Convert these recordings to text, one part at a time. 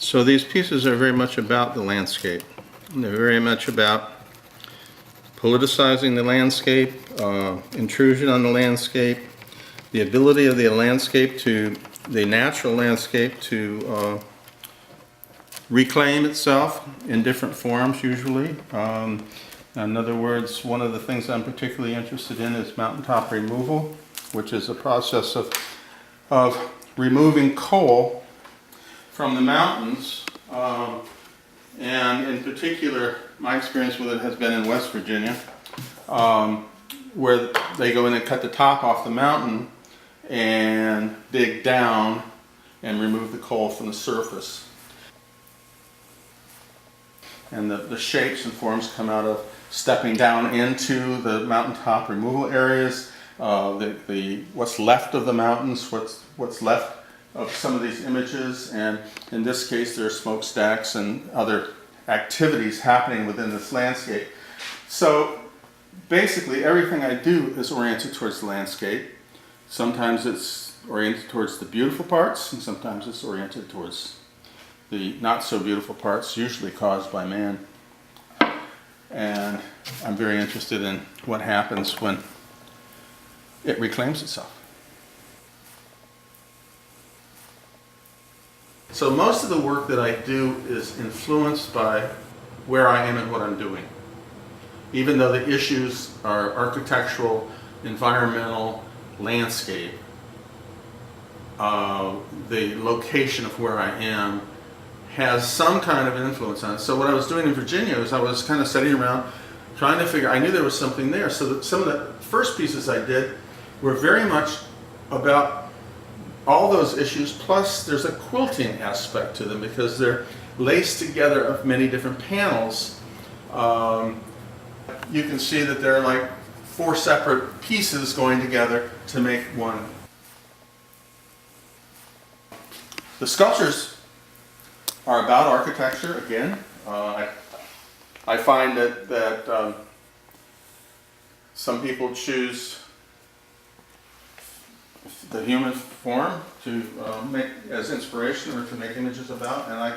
So these pieces are very much about the landscape. They're very much about politicizing the landscape, intrusion on the landscape, the ability of the landscape to, the natural landscape to reclaim itself in different forms usually. In other words, one of the things I'm particularly interested in is mountaintop removal, which is a process of removing coal from the mountains. And in particular, my experience with it has been in West Virginia, where they go in and cut the top off the mountain and dig down and remove the coal from the surface. And the shapes and forms come out of stepping down into the mountaintop removal areas, what's left of the mountains, what's left of some of these images, and in this case there are smokestacks and other activities happening within this landscape. So basically everything I do is oriented towards the landscape. Sometimes it's oriented towards the beautiful parts, and sometimes it's oriented towards the not so beautiful parts, usually caused by man. And I'm very interested in what happens when it reclaims itself. So most of the work that I do is influenced by where I am and what I'm doing. Even though the issues are architectural, environmental, landscape, the location of where I am has some kind of influence on it. So what I was doing in Virginia is I was kind of sitting around trying to figure, I knew there was something there. So that some of the first pieces I did were very much about all those issues, plus there's a quilting aspect to them because they're laced together of many different panels. You can see that there are like 4 separate pieces going together to make one. The sculptures are about architecture again. I find that some people choose the human form to make as inspiration or to make images about, and I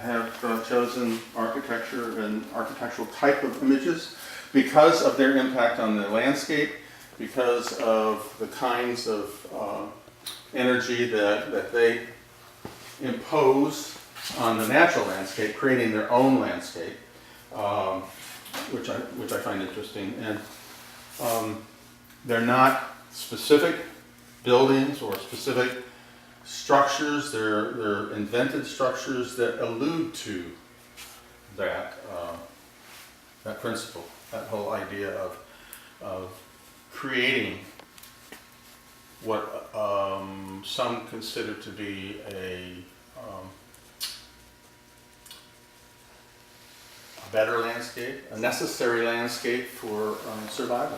have chosen architecture and architectural type of images because of their impact on the landscape, because of the kinds of energy that they impose on the natural landscape, creating their own landscape, which I find interesting. And they're not specific buildings or specific structures. They're invented structures that allude to that principle, that whole idea of creating what some consider to be a better landscape, a necessary landscape for survival.